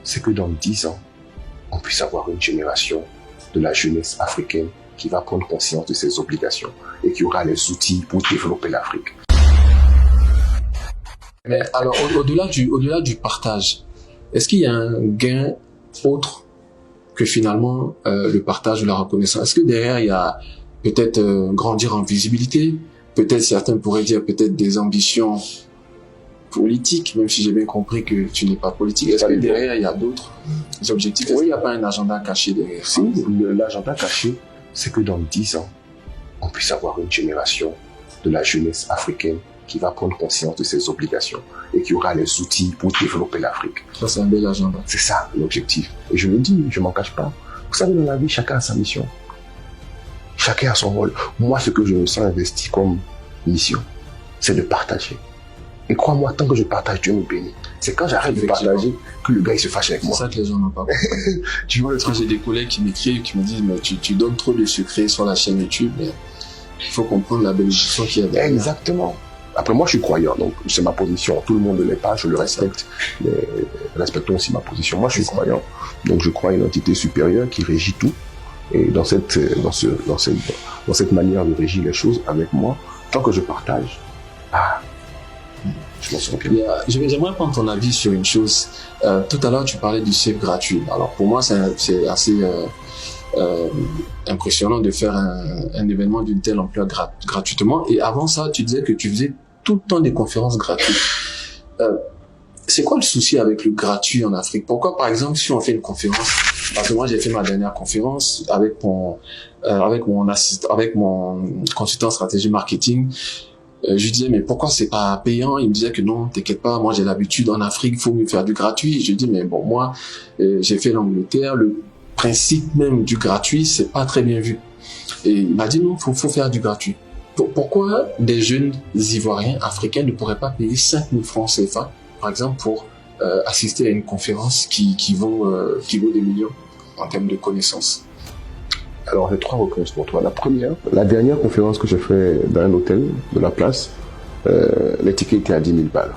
c'est que dans 10 ans, on puisse avoir une génération de la jeunesse africaine qui va prendre conscience de ses obligations et qui aura les outils pour développer l'Afrique. Mais alors, au-delà du partage, est-ce qu'il y a un gain autre que finalement le partage ou la reconnaissance? Est-ce que derrière, il y a peut-être grandir en visibilité? Peut-être certains pourraient dire peut-être des ambitions politiques, même si j'ai bien compris que tu n'es pas politique. Est-ce que derrière, il y a d'autres objectifs? Est-ce qu'il n'y a pas un agenda caché derrière? Si, l'agenda caché, c'est que dans 10 ans, on puisse avoir une génération de la jeunesse africaine qui va prendre conscience de ses obligations et qui aura les outils pour développer l'Afrique. Ça, c'est un bel agenda. C'est ça l'objectif. Et je le dis, je m'en cache pas. Vous savez, dans la vie, chacun a sa mission. Chacun a son rôle. Moi, ce que je me sens investi comme mission, c'est de partager. Et crois-moi, tant que je partage, Dieu me bénit. C'est quand j'arrête de partager que le gars il se fâche avec moi. C'est ça que les gens n'ont pas compris. Tu vois, j'ai des collègues qui m'écrivent, qui me disent, mais tu donnes trop de secrets sur la chaîne YouTube, mais il faut comprendre la bénédiction qu'il y a derrière. Exactement. Après, moi, je suis croyant, donc c'est ma position. Tout le monde ne l'est pas, je le respecte. Mais respectons aussi ma position. Moi, je suis croyant, donc je crois à une entité supérieure qui régit tout. Et dans cette manière de régir les choses avec moi, tant que je partage, je m'en sors bien. J'aimerais prendre ton avis sur une chose. Tout à l'heure, tu parlais du chef gratuit. Alors, pour moi, c'est assez impressionnant de faire un événement d'une telle ampleur gratuitement. Et avant ça, tu disais que tu faisais tout le temps des conférences gratuites. C'est quoi le souci avec le gratuit en Afrique? Pourquoi, par exemple, si on fait une conférence, parce que moi j'ai fait ma dernière conférence avec mon consultant stratégie marketing, je lui disais mais pourquoi c'est pas payant? Il me disait que non, t'inquiète pas, moi j'ai l'habitude en Afrique, il faut mieux faire du gratuit. Je lui dis mais bon, moi j'ai fait l'Angleterre, le principe même du gratuit c'est pas très bien vu. Et il m'a dit non, faut faire du gratuit. Pourquoi des jeunes Ivoiriens, Africains ne pourraient pas payer 5 000 francs CFA, par exemple, pour assister à une conférence qui vaut des millions en termes de connaissances? Alors, j'ai 3 réponses pour toi. La première, la dernière conférence que j'ai faite dans un hôtel de la place, les tickets étaient à 10 000 balles.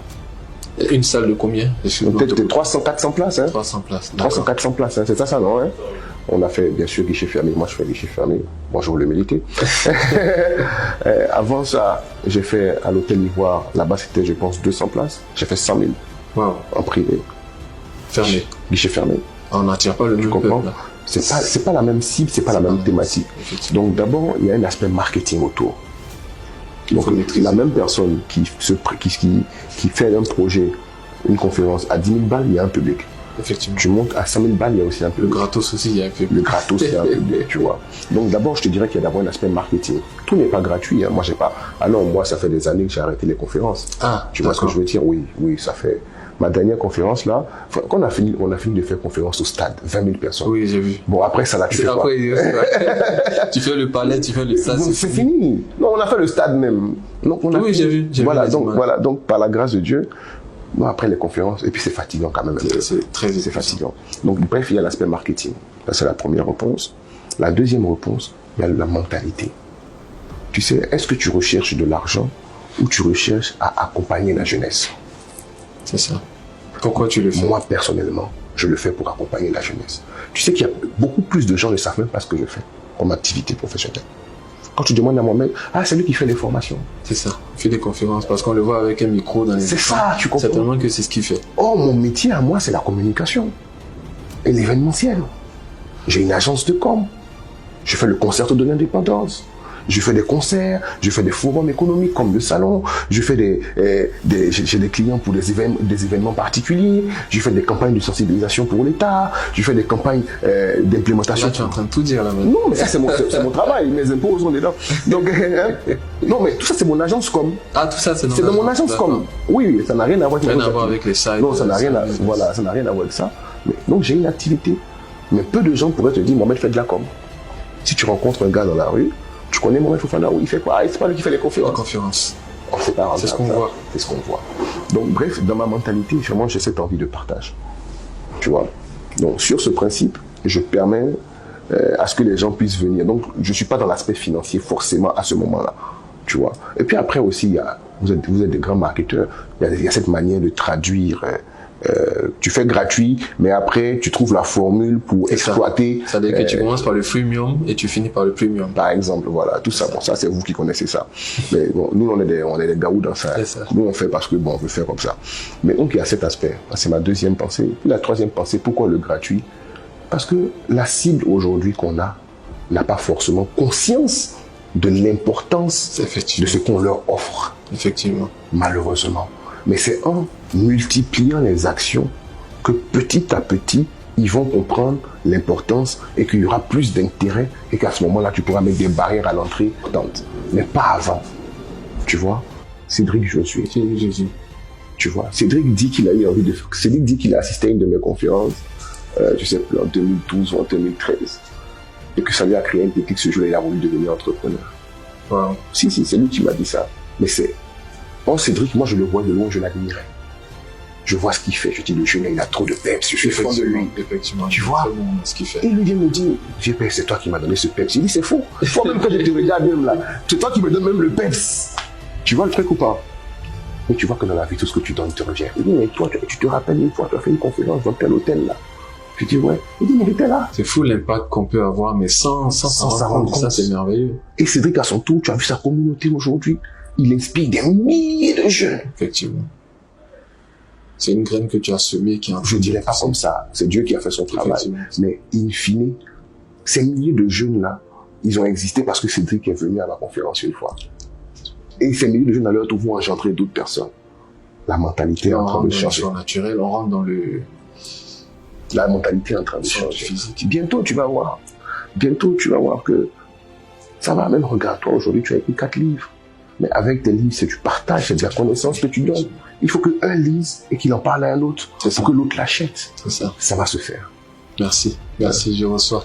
Une salle de combien? Peut-être 300-400 places. 300 places. 300-400 places, hein. C'est ça, non hein? On a fait, bien sûr, guichet fermé. Moi, je fais guichet fermé. Moi, je voulais militer. Avant ça, j'ai fait à l'hôtel Ivoire. Là-bas, c'était, je pense, 200 places. J'ai fait 100 000 en privé. Fermé. Guichet fermé. On n'attire pas le même peuple. C'est pas la même cible, c'est pas la même thématique. Donc, d'abord, il y a un aspect marketing autour. Donc, la même personne qui fait un projet, une conférence à 10 000 balles, il y a un public. Effectivement. Tu montes à 5 000 balles, il y a aussi un public. Le gratos aussi, il y a un public. Le gratos, il y a un public, tu vois. Donc d'abord, je te dirais qu'il y a d'abord un aspect marketing. Tout n'est pas gratuit. Hein. Moi, j'ai pas. Ah non, moi, ça fait des années que j'ai arrêté les conférences. Tu vois ce que je veux dire? Oui, ça fait. Ma dernière conférence là, quand on a fini de faire conférence au stade, 20 000 personnes. Oui, j'ai vu. Bon, après ça là, tu fais quoi? Tu fais le palais, tu fais le stade. C'est fini. Non, on a fait le stade même. Donc, oui, j'ai vu. Donc par la grâce de Dieu. Bon, après les conférences, et puis c'est fatigant quand même. C'est fatigant. Donc bref, il y a l'aspect marketing. Ça, c'est la première réponse. La deuxième réponse, il y a la mentalité. Tu sais, est-ce que tu recherches de l'argent ou tu recherches à accompagner la jeunesse? C'est ça. Pourquoi tu le fais? Moi, personnellement, je le fais pour accompagner la jeunesse. Tu sais qu'il y a beaucoup plus de gens qui ne savent même pas ce que je fais comme activité professionnelle. Quand tu demandes à moi-même, c'est lui qui fait les formations. C'est ça, il fait des conférences parce qu'on le voit avec un micro dans les C'est ça, tu comprends. Certainement que c'est ce qu'il fait. Oh, mon métier à moi, c'est la communication et l'événementiel. J'ai une agence de com. Je fais le concert de l'indépendance. Je fais des concerts, je fais des forums économiques comme le salon, je fais j'ai des clients pour des événements particuliers, je fais des campagnes de sensibilisation pour l'État, je fais des campagnes d'implémentation. Là, tu es en train de tout dire là maintenant. Non, mais ça c'est mon travail, mes impôts sont dedans. Donc, non, mais tout ça c'est mon agence com. Tout ça c'est dans mon agence com. Oui, ça n'a rien à voir avec les sites. Non, ça n'a rien à voir avec ça. Mais, donc j'ai une activité. Mais peu de gens pourraient te dire, Mohamed fait de la com. Si tu rencontres un gars dans la rue, tu connais Mohamed Fofana, il fait quoi? C'est pas lui qui fait les conférences. C'est ce qu'on voit. C'est ce qu'on voit. Donc bref, dans ma mentalité, vraiment, j'ai cette envie de partage. Tu vois? Donc sur ce principe, je permets à ce que les gens puissent venir. Donc je suis pas dans l'aspect financier forcément à ce moment-là. Tu vois? Et puis après aussi, vous êtes des grands marketeurs. Il y a cette manière de traduire Tu fais gratuit, mais après, tu trouves la formule pour exploiter. C'est-à-dire que tu commences par le freemium et tu finis par le premium. Par exemple, voilà, tout ça. Bon, ça, c'est vous qui connaissez ça. Mais bon, nous, on est des garous dans ça. Nous, on fait parce que, bon, on veut faire comme ça. Mais donc, il y a cet aspect. C'est ma deuxième pensée. La troisième pensée, pourquoi le gratuit? Parce que la cible aujourd'hui qu'on a n'a pas forcément conscience de l'importance de ce qu'on leur offre. Effectivement. Malheureusement. Mais c'est en multipliant les actions que petit à petit, ils vont comprendre l'importance et qu'il y aura plus d'intérêt et qu'à ce moment-là, tu pourras mettre des barrières à l'entrée. Mais pas avant. Tu vois, Cédric Josué. Tu vois, Cédric dit qu'il a eu envie de... Cédric dit qu'il a assisté à une de mes conférences, je sais plus, en 2012 ou en 2013. Et que ça lui a créé un déclic ce jour-là, il a voulu devenir entrepreneur. Wow. Si, c'est lui qui m'a dit ça. Mais c'est... Oh, Cédric, moi je le vois de loin, je l'admirais. Je vois ce qu'il fait. Je dis, le jeune, il a trop de peps. Je suis fan de lui. Effectivement. Tu vois ce qu'il fait. Et lui vient me dire, c'est toi qui m'as donné ce peps. Il dit, c'est faux. Toi, même quand je te regarde même là, c'est toi qui me donnes même le peps. Tu vois le truc ou pas? Mais tu vois que dans la vie, tout ce que tu donnes te revient. Il dit, mais toi, tu te rappelles une fois, tu as fait une conférence dans tel hôtel là. Je dis, ouais. Il dit, mais il était là. C'est fou l'impact qu'on peut avoir, mais sans s'en rendre compte. Ça, c'est merveilleux. Et Cédric, à son tour, tu as vu sa communauté aujourd'hui. Il inspire des milliers de jeunes. Effectivement. C'est une graine que tu as semée qui est en train Je dirais pas comme ça. C'est Dieu qui a fait son travail. Mais in fine, ces milliers de jeunes-là, ils ont existé parce que Cédric est venu à la conférence une fois. Et ces milliers de jeunes, à leur tour, vont engendrer d'autres personnes. La mentalité est en train de changer. Naturel, on rentre dans le... La mentalité est en train de changer. Bientôt, tu vas voir. Bientôt, tu vas voir que ça va. Même regarde-toi, aujourd'hui, tu as écrit 4 livres. Mais avec tes livres, c'est du partage, c'est de la connaissance que tu donnes. Il faut qu'un lise et qu'il en parle à un autre. Pour que l'autre l'achète. C'est ça. Ça va se faire. Merci. Merci, je reçois.